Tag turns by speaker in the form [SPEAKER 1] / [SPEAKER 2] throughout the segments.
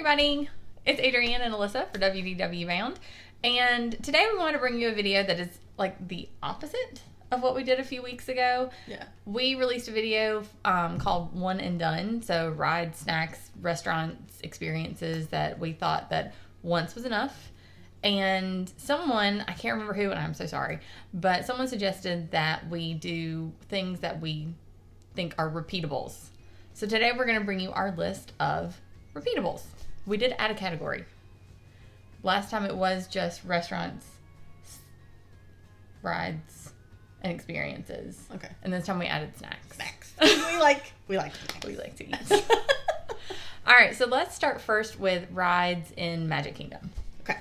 [SPEAKER 1] everybody, it's Adrienne and Alyssa for WDW Bound, and today we want to bring you a video that is like the opposite of what we did a few weeks ago.
[SPEAKER 2] Yeah.
[SPEAKER 1] We released a video called One and Done, so rides, snacks, restaurants, experiences that we thought that once was enough. And someone, I can't remember who, and I'm so sorry, but someone suggested that we do things that we think are repeatables. So today we're going to bring you our list of repeatables. We did add a category. Last time it was just restaurants, rides, and experiences.
[SPEAKER 2] Okay.
[SPEAKER 1] And this time we added snacks.
[SPEAKER 2] Snacks. we like snacks.
[SPEAKER 1] We like to eat. All right, so let's start first with rides in Magic Kingdom.
[SPEAKER 2] Okay.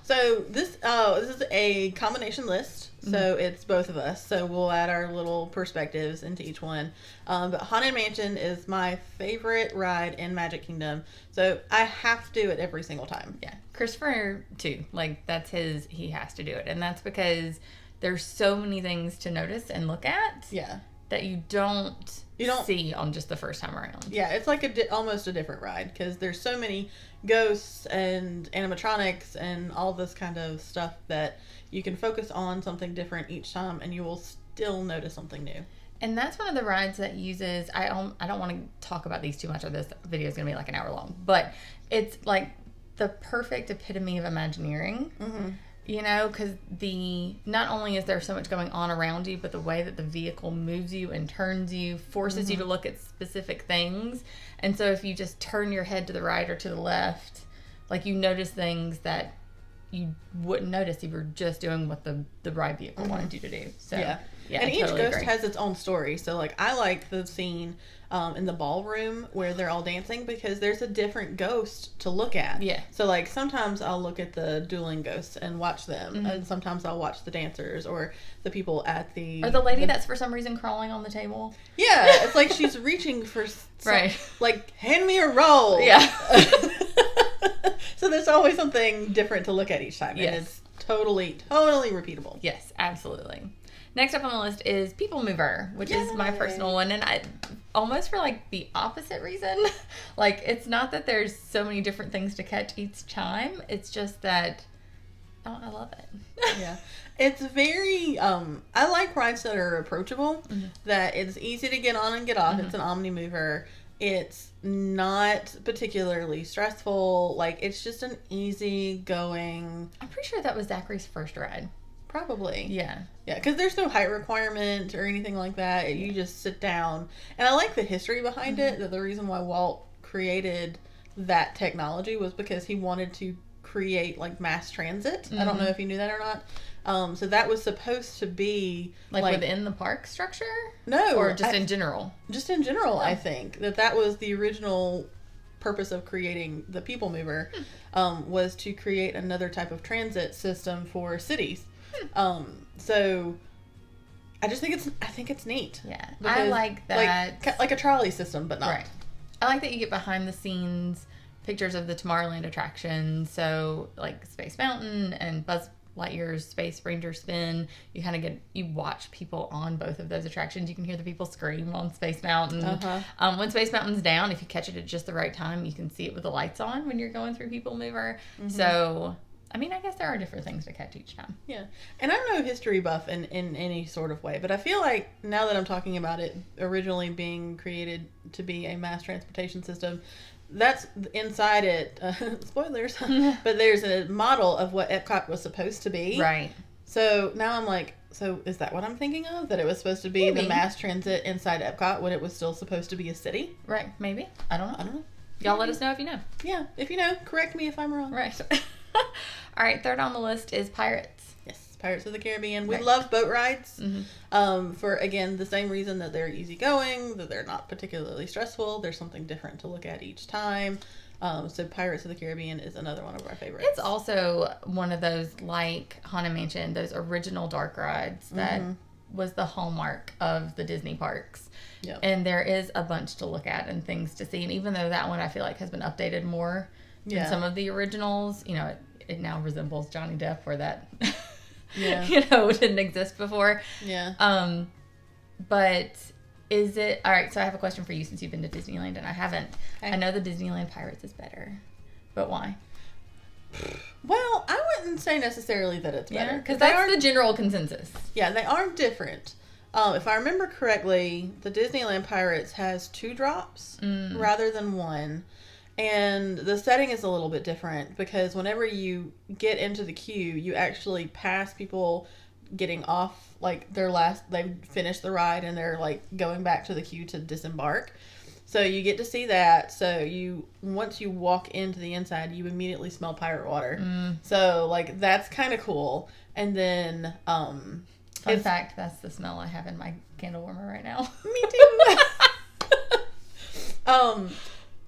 [SPEAKER 2] So this is a combination list. So it's both of us. So we'll add our little perspectives into each one. But Haunted Mansion is my favorite ride in Magic Kingdom. So I have to do it every single time.
[SPEAKER 1] Yeah. Christopher, too. Like, that's he has to do it. And that's because there's so many things to notice and look at.
[SPEAKER 2] Yeah.
[SPEAKER 1] That you don't see on just the first time around.
[SPEAKER 2] Yeah, it's like almost a different ride because there's so many ghosts and animatronics and all this kind of stuff that you can focus on something different each time and you will still notice something new.
[SPEAKER 1] And that's one of the rides that uses, I don't want to talk about these too much or this video is going to be like an hour long, but it's like the perfect epitome of Imagineering. Mm-hmm. You know, because not only is there so much going on around you, but the way that the vehicle moves you and turns you forces you to look at specific things. And so if you just turn your head to the right or to the left, like you notice things that you wouldn't notice if you were just doing what the ride vehicle wanted you to do. So
[SPEAKER 2] yeah, and each ghost has its own story. So like I like the scene in the ballroom where they're all dancing because there's a different ghost to look at.
[SPEAKER 1] Yeah.
[SPEAKER 2] So like sometimes I'll look at the dueling ghosts and watch them, and sometimes I'll watch the dancers or the people at the
[SPEAKER 1] or the lady that's for some reason crawling on the table.
[SPEAKER 2] Yeah, it's like she's reaching for
[SPEAKER 1] right.
[SPEAKER 2] Like hand me a roll.
[SPEAKER 1] Yeah.
[SPEAKER 2] So there's always something different to look at each time, and it's totally repeatable.
[SPEAKER 1] Yes, absolutely. Next up on the list is People Mover, which is my personal one, and I almost for like the opposite reason. Like, it's not that there's so many different things to catch each time. It's just that I love it.
[SPEAKER 2] Yeah, it's very. I like rides that are approachable. That it's easy to get on and get off. It's an omni mover. It's not particularly stressful. Like, it's just an easy going.
[SPEAKER 1] I'm pretty sure that was Zachary's first ride.
[SPEAKER 2] Probably.
[SPEAKER 1] Yeah.
[SPEAKER 2] Yeah, because there's no height requirement or anything like that. You just sit down. And I like the history behind it. That the reason why Walt created that technology was because he wanted to create like mass transit. I don't know if you knew that or not. So that was supposed to be
[SPEAKER 1] like within the park structure?
[SPEAKER 2] No.
[SPEAKER 1] Or just in general?
[SPEAKER 2] Just in general, I think. That was the original purpose of creating the People Mover, was to create another type of transit system for cities. So I think it's neat.
[SPEAKER 1] Yeah. Because, I like that.
[SPEAKER 2] Like a trolley system, but not.
[SPEAKER 1] Right. I like that you get behind the scenes pictures of the Tomorrowland attractions. So like Space Mountain and Buzz Lightyear's Space Ranger Spin, you watch people on both of those attractions. You can hear the people scream on Space Mountain. When Space Mountain's down, if you catch it at just the right time, you can see it with the lights on when you're going through People Mover. So I mean, I guess there are different things to catch each time.
[SPEAKER 2] Yeah. And I'm no history buff in any sort of way, but I feel like now that I'm talking about it originally being created to be a mass transportation system, that's inside it. Spoilers. But there's a model of what Epcot was supposed to be.
[SPEAKER 1] Right.
[SPEAKER 2] So now I'm like, so is that what I'm thinking of? That it was supposed to be the mass transit inside Epcot when it was still supposed to be a city?
[SPEAKER 1] Right. Maybe. I don't know.
[SPEAKER 2] Y'all
[SPEAKER 1] let us know if you know.
[SPEAKER 2] Yeah. If you know, correct me if I'm wrong.
[SPEAKER 1] Right. All right, third on the list is Pirates.
[SPEAKER 2] Yes, Pirates of the Caribbean. We love boat rides for, again, the same reason that they're easygoing, that they're not particularly stressful. There's something different to look at each time. So Pirates of the Caribbean is another one of our favorites.
[SPEAKER 1] It's also one of those, like Haunted Mansion, those original dark rides that was the hallmark of the Disney parks.
[SPEAKER 2] Yep.
[SPEAKER 1] And there is a bunch to look at and things to see. And even though that one I feel like has been updated more than some of the originals, you know, it now resembles Johnny Depp where that didn't exist before.
[SPEAKER 2] Yeah.
[SPEAKER 1] But is it all right? So I have a question for you since you've been to Disneyland and I haven't. Okay. I know the Disneyland Pirates is better,
[SPEAKER 2] But
[SPEAKER 1] why?
[SPEAKER 2] Well, I wouldn't say necessarily that it's better.
[SPEAKER 1] Because that's the general consensus.
[SPEAKER 2] Yeah, they are different. If I remember correctly, the Disneyland Pirates has 2 drops rather than 1. And the setting is a little bit different because whenever you get into the queue, you actually pass people getting off, like, they've finished the ride and they're, like, going back to the queue to disembark. So you get to see that. So once you walk into the inside, you immediately smell pirate water. So, like, that's kind of cool. And then,
[SPEAKER 1] Fun fact, that's the smell I have in my candle warmer right now.
[SPEAKER 2] Me too.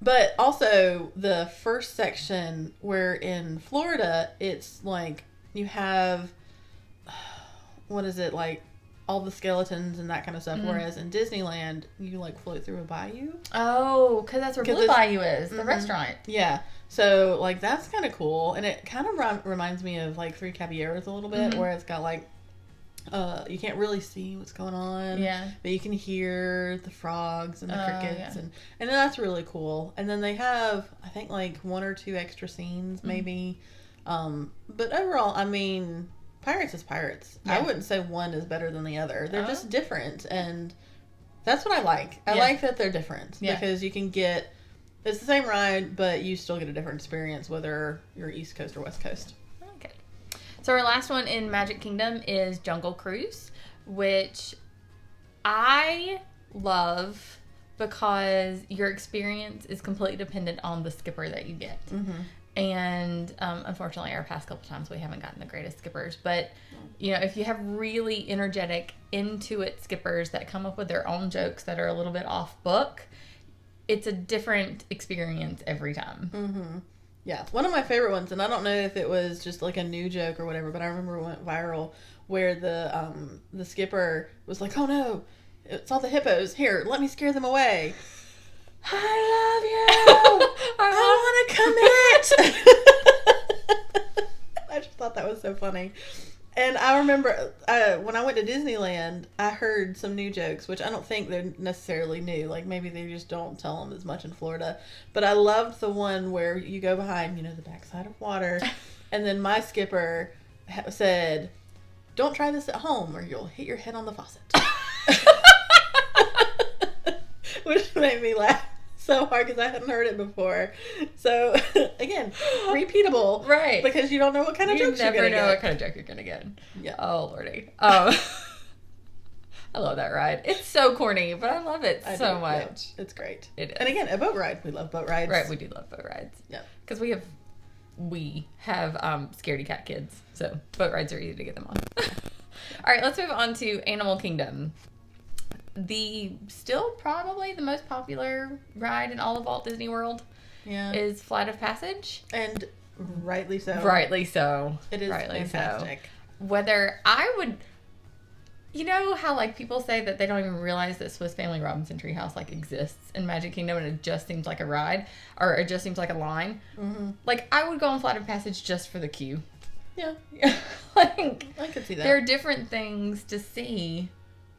[SPEAKER 2] But also the first section where in Florida, it's like you have, what is it, like all the skeletons and that kind of stuff. Whereas in Disneyland, you like float through a bayou.
[SPEAKER 1] Oh, because that's where Blue Bayou is, the restaurant.
[SPEAKER 2] Yeah. So like that's kind of cool. And it kind of reminds me of like Three Caballeros a little bit, where it's got like, you can't really see what's going on.
[SPEAKER 1] Yeah.
[SPEAKER 2] But you can hear the frogs and the crickets and that's really cool. And then they have, I think, like 1 or 2 extra scenes maybe. But overall, I mean, Pirates is Pirates. Yeah. I wouldn't say one is better than the other. They're just different, and that's what I like. I like that they're different because you can get, it's the same ride, but you still get a different experience whether you're East Coast or West Coast.
[SPEAKER 1] Okay. So our last one in Magic Kingdom is Jungle Cruise, which I love because your experience is completely dependent on the skipper that you get. And unfortunately, our past couple times we haven't gotten the greatest skippers. But, you know, if you have really energetic, into it skippers that come up with their own jokes that are a little bit off book, it's a different experience every time.
[SPEAKER 2] Yeah, one of my favorite ones, and I don't know if it was just like a new joke or whatever, but I remember it went viral where the skipper was like, "Oh no, it's all the hippos. Here, let me scare them away." I love you. I want to commit. I just thought that was so funny. And I remember when I went to Disneyland, I heard some new jokes, which I don't think they're necessarily new. Like, maybe they just don't tell them as much in Florida. But I loved the one where you go behind, you know, the backside of water. And then my skipper said, "Don't try this at home or you'll hit your head on the faucet." Which made me laugh so hard because I hadn't heard it before. So, again, repeatable.
[SPEAKER 1] Right.
[SPEAKER 2] Because you don't know what kind of jokes you're going to get.
[SPEAKER 1] You never know what kind of joke you're going to get.
[SPEAKER 2] Yeah.
[SPEAKER 1] Oh, Lordy. I love that ride. It's so corny, but I love it so much.
[SPEAKER 2] Yeah, it's great.
[SPEAKER 1] It is.
[SPEAKER 2] And again, a boat ride. We love boat rides.
[SPEAKER 1] Right, we do love boat rides.
[SPEAKER 2] Yeah.
[SPEAKER 1] Because we have scaredy cat kids, so boat rides are easy to get them on. All right, let's move on to Animal Kingdom. Still probably the most popular ride in all of Walt Disney World is Flight of Passage.
[SPEAKER 2] And rightly so.
[SPEAKER 1] Rightly so.
[SPEAKER 2] It is fantastic.
[SPEAKER 1] So. Whether I would, you know how like people say that they don't even realize that Swiss Family Robinson Treehouse like exists in Magic Kingdom and it just seems like a ride or it just seems like a line. Like I would go on Flight of Passage just for the queue.
[SPEAKER 2] Yeah.
[SPEAKER 1] Like
[SPEAKER 2] I could see that.
[SPEAKER 1] There are different things to see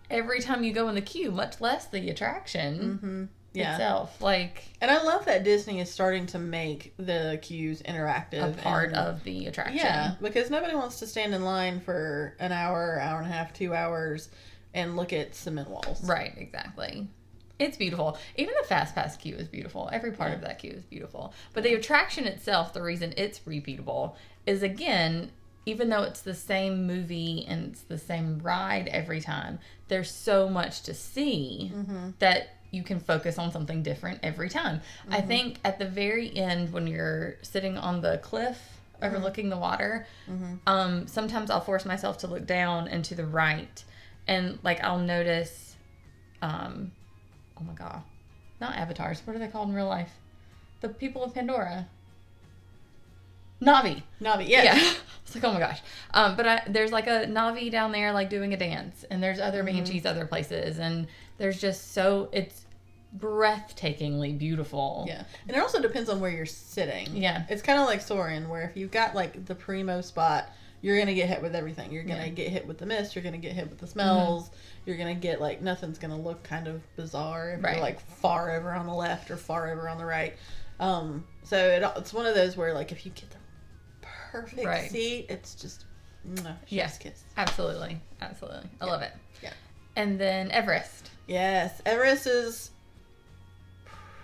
[SPEAKER 1] every time you go in the queue, much less the attraction itself. Like,
[SPEAKER 2] and I love that Disney is starting to make the queues interactive.
[SPEAKER 1] A part of the attraction.
[SPEAKER 2] Yeah, because nobody wants to stand in line for an hour, hour and a half, 2 hours and look at cement walls.
[SPEAKER 1] Right, exactly. It's beautiful. Even the Fast Pass queue is beautiful. Every part of that queue is beautiful. But the attraction itself, the reason it's repeatable is, again, even though it's the same movie and it's the same ride every time, there's so much to see that you can focus on something different every time. I think at the very end when you're sitting on the cliff overlooking the water, sometimes I'll force myself to look down and to the right and like I'll notice, oh my God, not avatars. What are they called in real life? The people of Pandora. Navi, yes. Yeah. It's like, oh my gosh. But there's like a Navi down there, like doing a dance, and there's other banshees other places, and there's just it's breathtakingly beautiful.
[SPEAKER 2] Yeah. And it also depends on where you're sitting.
[SPEAKER 1] Yeah.
[SPEAKER 2] It's kind of like Soarin', where if you've got like the primo spot, you're going to get hit with everything. You're going to get hit with the mist. You're going to get hit with the smells. You're going to get like, nothing's going to look kind of bizarre if you're like far over on the left or far over on the right. So it's one of those where, like, if you get the perfect seat, it's just
[SPEAKER 1] yes,
[SPEAKER 2] kiss.
[SPEAKER 1] Absolutely. I love it. Yeah. And then Everest.
[SPEAKER 2] Yes, Everest is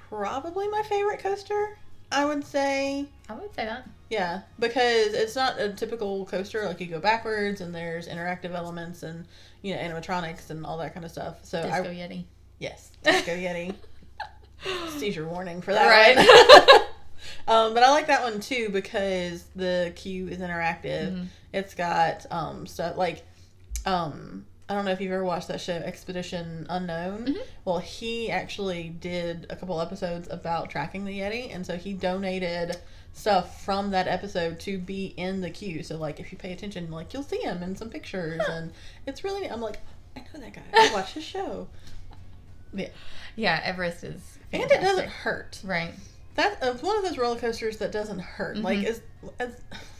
[SPEAKER 2] probably my favorite coaster, I would say.
[SPEAKER 1] I would say that.
[SPEAKER 2] Yeah, because it's not a typical coaster. Like, you go backwards and there's interactive elements and, animatronics and all that kind of stuff. So
[SPEAKER 1] Disco Yeti.
[SPEAKER 2] Yes, Disco Yeti. Seizure warning for that, right? But I like that one too because the queue is interactive. Mm-hmm. It's got stuff like I don't know if you've ever watched that show Expedition Unknown. Mm-hmm. Well, he actually did a couple episodes about tracking the Yeti, and so he donated stuff from that episode to be in the queue. So, like, if you pay attention, like, you'll see him in some pictures, and it's really. I'm like, I know that guy. I watch his show.
[SPEAKER 1] Yeah, Everest is fantastic.
[SPEAKER 2] And it doesn't hurt.
[SPEAKER 1] Right.
[SPEAKER 2] That's one of those roller coasters that doesn't hurt. Mm-hmm. Like,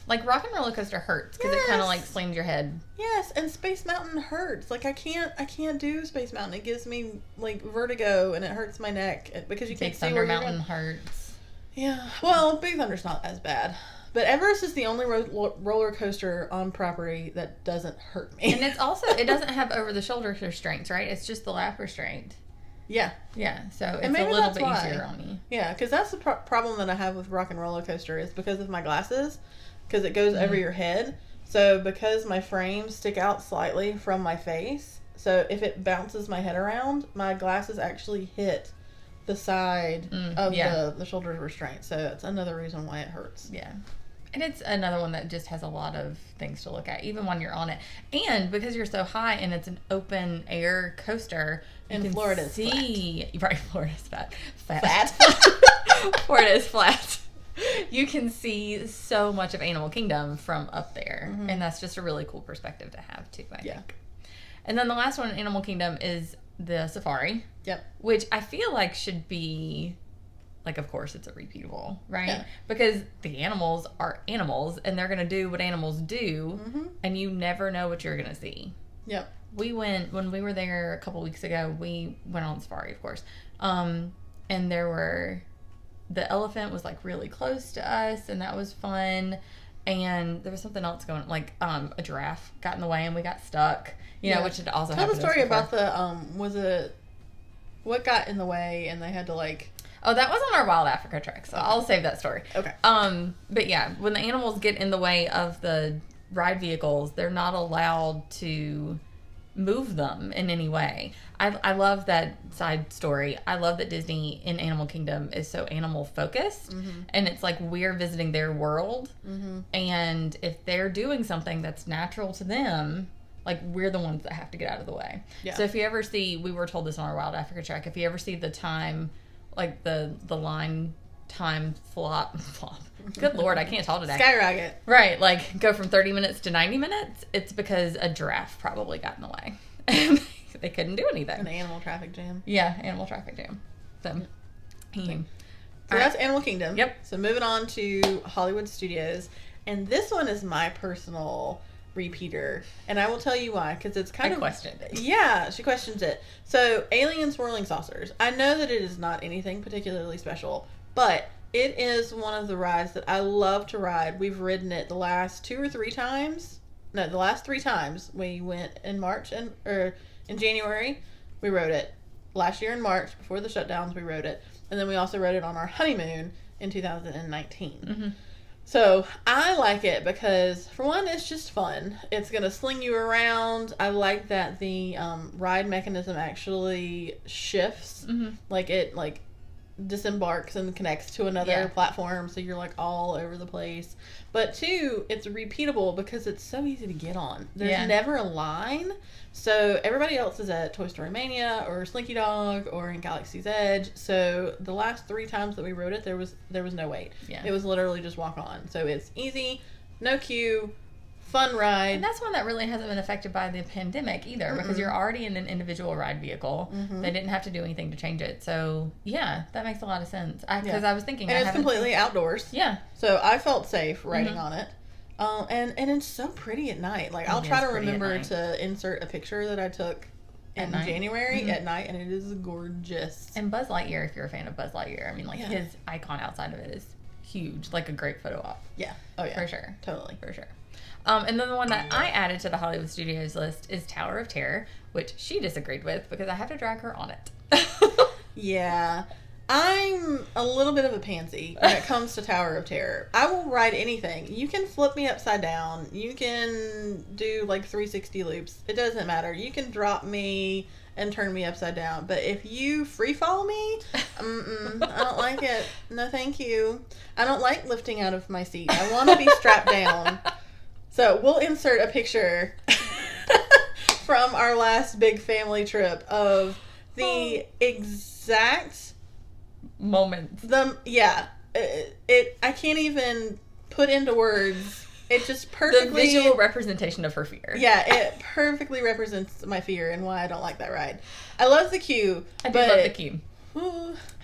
[SPEAKER 1] like Rock and Roller Coaster hurts because it kind of like slings your head.
[SPEAKER 2] Yes, and Space Mountain hurts. Like, I can't do Space Mountain. It gives me like vertigo and it hurts my neck because you can't see where you're going.
[SPEAKER 1] Big Thunder Mountain hurts.
[SPEAKER 2] Yeah, well, Big Thunder's not as bad, but Everest is the only roller coaster on property that doesn't hurt me.
[SPEAKER 1] And it's also it doesn't have over the shoulder restraints, right? It's just the lap restraint.
[SPEAKER 2] Yeah.
[SPEAKER 1] Yeah, so it's a little bit easier on me.
[SPEAKER 2] Yeah, because that's the problem that I have with Rock and Roller Coaster is because of my glasses, because it goes over your head. So because my frames stick out slightly from my face, so if it bounces my head around, my glasses actually hit the side of the shoulder restraint. So that's another reason why it hurts.
[SPEAKER 1] Yeah. And it's another one that just has a lot of things to look at, even when you're on it. And because you're so high and it's an open air coaster,
[SPEAKER 2] and Florida's
[SPEAKER 1] flat. Right, Florida's fat. Florida is flat. You can see so much of Animal Kingdom from up there. Mm-hmm. And that's just a really cool perspective to have, too, I think. And then the last one in Animal Kingdom is the safari.
[SPEAKER 2] Yep.
[SPEAKER 1] Which I feel like should be... Like, of course, it's a repeatable, right? Yeah. Because the animals are animals, and they're going to do what animals do, and you never know what you're going to see.
[SPEAKER 2] Yep.
[SPEAKER 1] When we were there a couple weeks ago, we went on safari, of course, and the elephant was, like, really close to us, and that was fun, and there was something else going on, like, a giraffe got in the way, and we got stuck, you know, which had also happened.
[SPEAKER 2] Tell the story about what got in the way, and they had to, like...
[SPEAKER 1] Oh, that was on our Wild Africa trek, so I'll save that story.
[SPEAKER 2] Okay.
[SPEAKER 1] But yeah, when the animals get in the way of the ride vehicles, they're not allowed to move them in any way. I love that side story. I love that Disney in Animal Kingdom is so animal focused, and it's like we're visiting their world, and if they're doing something that's natural to them, like, we're the ones that have to get out of the way. Yeah. So if you ever see, we were told this on our Wild Africa trek, if you ever see the time... Like the line time flop. Good Lord, I can't talk today.
[SPEAKER 2] Skyrocket.
[SPEAKER 1] Right, like go from 30 minutes to 90 minutes. It's because a giraffe probably got in the way. They couldn't do anything.
[SPEAKER 2] An animal traffic jam.
[SPEAKER 1] Yeah, animal traffic jam. So
[SPEAKER 2] that's Animal Kingdom.
[SPEAKER 1] Yep.
[SPEAKER 2] So moving on to Hollywood Studios. And this one is my personal... repeater, and I will tell you why, because it's kind of
[SPEAKER 1] questioned it.
[SPEAKER 2] Yeah, she questions it. So, Alien Swirling Saucers. I know that it is not anything particularly special, but it is one of the rides that I love to ride. We've ridden it the last 3 times. We went in March or in January. We rode it. Last year in March, before the shutdowns, we rode it, and then we also rode it on our honeymoon in 2019. So, I like it because, for one, it's just fun. It's going to sling you around. I like that the ride mechanism actually shifts. Like, it, disembarks and connects to another platform, so you're, all over the place. But, two, it's repeatable because it's so easy to get on. There's never a line. So, everybody else is at Toy Story Mania or Slinky Dog or in Galaxy's Edge. So, the last 3 times that we rode it, there was no wait. Yeah. It was literally just walk on. So, it's easy, no queue, fun ride.
[SPEAKER 1] And that's one that really hasn't been affected by the pandemic either, because you're already in an individual ride vehicle. They didn't have to do anything to change it. So, yeah, that makes a lot of sense. Because I was thinking...
[SPEAKER 2] And it's completely outdoors.
[SPEAKER 1] Yeah.
[SPEAKER 2] So, I felt safe riding on it. And it's so pretty at night. Like, I'll try to remember to insert a picture that I took in January at night, and it is gorgeous.
[SPEAKER 1] And Buzz Lightyear, if you're a fan of Buzz Lightyear, I mean, like, his icon outside of it is huge. Like, a great photo op.
[SPEAKER 2] Yeah. Oh, yeah.
[SPEAKER 1] For sure.
[SPEAKER 2] Totally.
[SPEAKER 1] For sure. And then the one that I added to the Hollywood Studios list is Tower of Terror, which she disagreed with because I have to drag her on it.
[SPEAKER 2] Yeah. I'm a little bit of a pansy when it comes to Tower of Terror. I will ride anything. You can flip me upside down. You can do like 360 loops. It doesn't matter. You can drop me and turn me upside down. But if you free fall me, I don't like it. No, thank you. I don't like lifting out of my seat. I want to be strapped down. So we'll insert a picture from our last big family trip of the exact
[SPEAKER 1] moment.
[SPEAKER 2] I can't even put into words. It just perfectly...
[SPEAKER 1] The visual representation of her fear.
[SPEAKER 2] Yeah, it perfectly represents my fear and why I don't like that ride. I love the queue.
[SPEAKER 1] I do love the queue.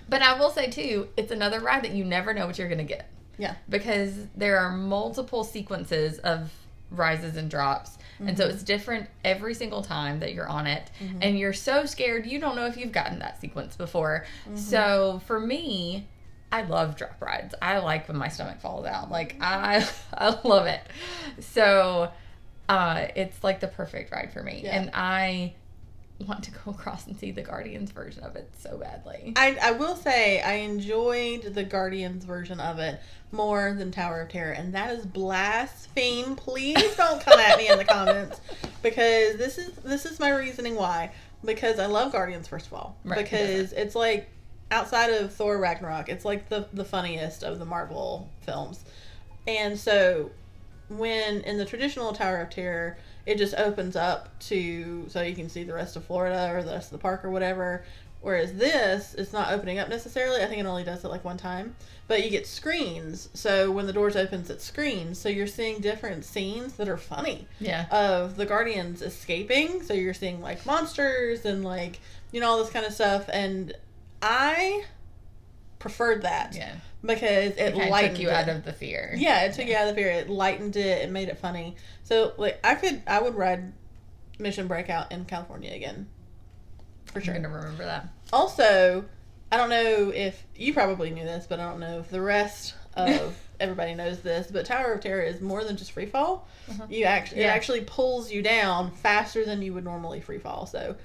[SPEAKER 1] But I will say, too, it's another ride that you never know what you're going to get.
[SPEAKER 2] Yeah.
[SPEAKER 1] Because there are multiple sequences of rises and drops. And so it's different every single time that you're on it. And you're so scared, you don't know if you've gotten that sequence before. So for me, I love drop rides. I like when my stomach falls out. Like, I love it. So it's like the perfect ride for me.
[SPEAKER 2] Yeah.
[SPEAKER 1] And I want to go across and see the Guardians version of it so badly.
[SPEAKER 2] I will say I enjoyed the Guardians version of it more than Tower of Terror, and that is blaspheme. Please don't come at me in the comments, because this is my reasoning why. Because I love Guardians, first of all. Right, because it's like, outside of Thor Ragnarok, it's like the funniest of the Marvel films. And so when in the traditional Tower of Terror, it just opens up so you can see the rest of Florida or the rest of the park or whatever. Whereas this, it's not opening up necessarily. I think it only does it like one time. But you get screens. So when the doors opens, it's screens. So you're seeing different scenes that are funny.
[SPEAKER 1] Yeah.
[SPEAKER 2] Of the Guardians escaping. So you're seeing like monsters and like, all this kind of stuff. And I preferred that.
[SPEAKER 1] Yeah.
[SPEAKER 2] Because it lightened
[SPEAKER 1] took you out of the fear.
[SPEAKER 2] Yeah, it took you out of the fear. It lightened it. It made it funny. So like I would ride Mission Breakout in California again. For sure.
[SPEAKER 1] I'm gonna remember that.
[SPEAKER 2] Also, I don't know if you probably knew this, but I don't know if the rest of everybody knows this, but Tower of Terror is more than just free fall. It actually pulls you down faster than you would normally free fall. So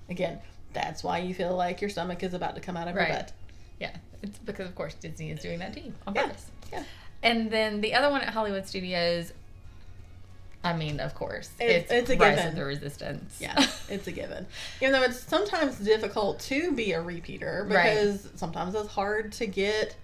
[SPEAKER 2] again, that's why you feel like your stomach is about to come out of your butt.
[SPEAKER 1] Yeah. It's because, of course, Disney is doing that to you on purpose.
[SPEAKER 2] Yeah.
[SPEAKER 1] And then the other one at Hollywood Studios, I mean, of course, it's
[SPEAKER 2] a
[SPEAKER 1] Rise
[SPEAKER 2] given.
[SPEAKER 1] of the Resistance.
[SPEAKER 2] Yeah, it's a given. Even though it's sometimes difficult to be a repeater because sometimes it's hard to get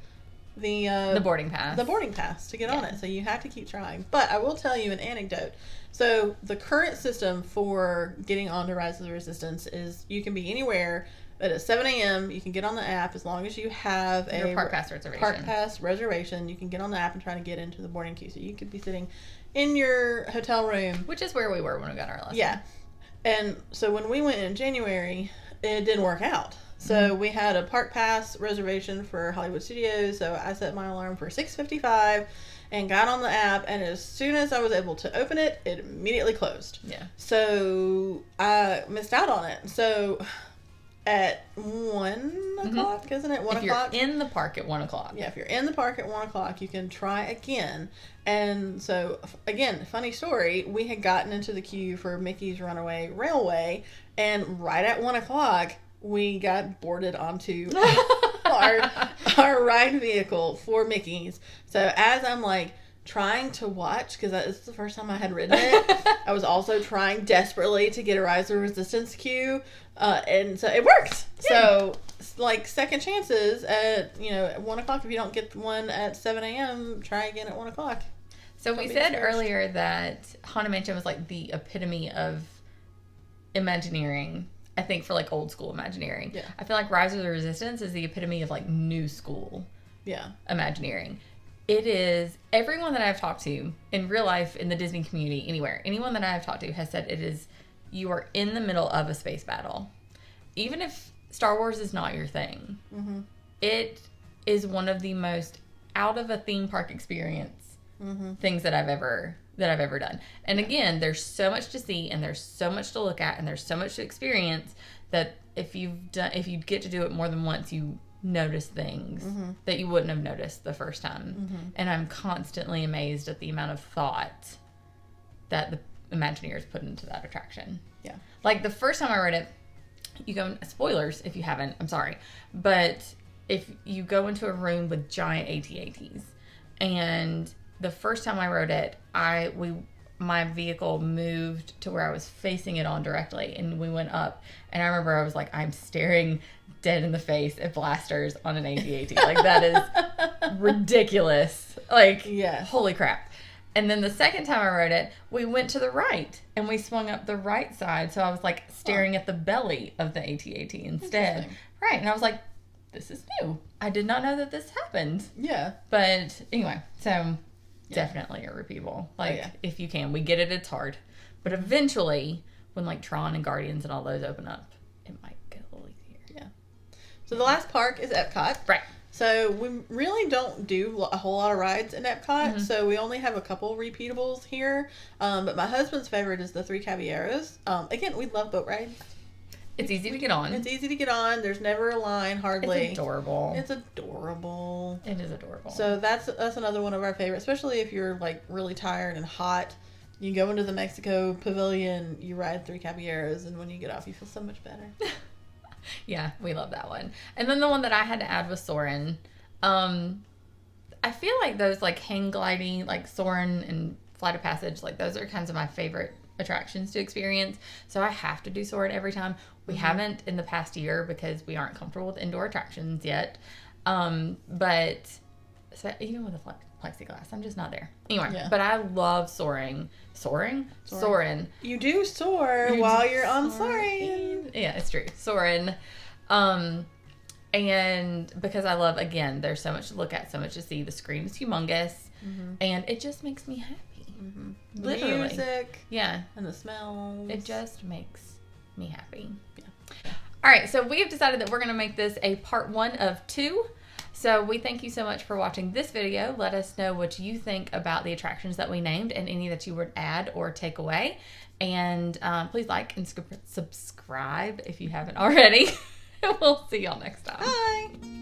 [SPEAKER 2] the
[SPEAKER 1] boarding pass.
[SPEAKER 2] The boarding pass to get on it. So you have to keep trying. But I will tell you an anecdote. So the current system for getting onto Rise of the Resistance is you can be anywhere. But at 7 a.m., you can get on the app as long as you have
[SPEAKER 1] your park pass reservation.
[SPEAKER 2] Park pass reservation. You can get on the app and try to get into the boarding queue. So you could be sitting in your hotel room.
[SPEAKER 1] Which is where we were when we got our lesson.
[SPEAKER 2] Yeah. And so when we went in January, it didn't work out. So we had a park pass reservation for Hollywood Studios. So I set my alarm for 6:55 and got on the app. And as soon as I was able to open it, it immediately closed.
[SPEAKER 1] Yeah.
[SPEAKER 2] So I missed out on it. So at 1 o'clock, isn't it? 1 o'clock?
[SPEAKER 1] If you're in the park at 1 o'clock.
[SPEAKER 2] Yeah, if you're in the park at 1 o'clock, you can try again. And so, again, funny story, we had gotten into the queue for Mickey's Runaway Railway, and right at 1 o'clock, we got boarded onto our ride vehicle for Mickey's. So as I'm like trying to watch, because this is the first time I had ridden it, I was also trying desperately to get a Rise of the Resistance queue, and so it worked. So like second chances at 1 o'clock. If you don't get one at 7 a.m., try again at 1 o'clock.
[SPEAKER 1] So we said earlier that Haunted Mansion was like the epitome of Imagineering. I think for like old school Imagineering.
[SPEAKER 2] Yeah.
[SPEAKER 1] I feel like Rise of the Resistance is the epitome of like new school.
[SPEAKER 2] Yeah.
[SPEAKER 1] Imagineering. It is, everyone that I've talked to in real life, in the Disney community, anywhere, anyone that I've talked to has said it is, you are in the middle of a space battle. Even if Star Wars is not your thing, it is one of the most out of a theme park experience things that I've ever done. And again, there's so much to see, and there's so much to look at, and there's so much to experience that if you get to do it more than once, you notice things that you wouldn't have noticed the first time. And I'm constantly amazed at the amount of thought that the Imagineers put into that attraction.
[SPEAKER 2] Yeah.
[SPEAKER 1] Like the first time I rode it, you go, spoilers if you haven't, I'm sorry, but if you go into a room with giant AT-ATs, and the first time I rode it, my vehicle moved to where I was facing it on directly, and we went up, and I remember I was like, I'm staring dead in the face at blasters on an AT-AT. Like, that is ridiculous. Like, holy crap. And then the second time I rode it, we went to the right, and we swung up the right side, so I was like staring at the belly of the AT-AT instead. Right, and I was like, this is new. I did not know that this happened.
[SPEAKER 2] Yeah.
[SPEAKER 1] But anyway, so definitely a repeatable. Like, if you can. We get it, it's hard. But eventually, when like Tron and Guardians and all those open up, it might get a little easier.
[SPEAKER 2] Yeah. So the last park is Epcot.
[SPEAKER 1] Right.
[SPEAKER 2] So we really don't do a whole lot of rides in Epcot. So we only have a couple repeatables here. But my husband's favorite is the Three Caballeros. Again, we love boat rides.
[SPEAKER 1] It's easy to get on.
[SPEAKER 2] It's easy to get on. There's never a line, hardly.
[SPEAKER 1] It's adorable.
[SPEAKER 2] It's adorable.
[SPEAKER 1] It is adorable.
[SPEAKER 2] So that's another one of our favorites, especially if you're like really tired and hot. You go into the Mexico Pavilion, you ride Three Caballeros, and when you get off, you feel so much better.
[SPEAKER 1] Yeah, we love that one. And then the one that I had to add was Soarin'. I feel like those like hang gliding, like Soarin' and Flight of Passage, like those are kinds of my favorite attractions to experience. So I have to do Soarin' every time. We haven't in the past year because we aren't comfortable with indoor attractions yet. But so even with a plexiglass, I'm just not there. Anyway, but I love soaring. Soarin'.
[SPEAKER 2] You do soar while you're on soaring.
[SPEAKER 1] Yeah, it's true. Soarin'. And because I love, again, there's so much to look at, so much to see. The screen is humongous, and it just makes me happy.
[SPEAKER 2] The
[SPEAKER 1] Literally.
[SPEAKER 2] music.
[SPEAKER 1] Yeah.
[SPEAKER 2] And the smells.
[SPEAKER 1] It just makes me happy. Yeah. All right, so we have decided that we're going to make this a part 1 of 2. So we thank you so much for watching this video. Let us know what you think about the attractions that we named and any that you would add or take away. And please like and subscribe if you haven't already. We'll see y'all next time.
[SPEAKER 2] Bye.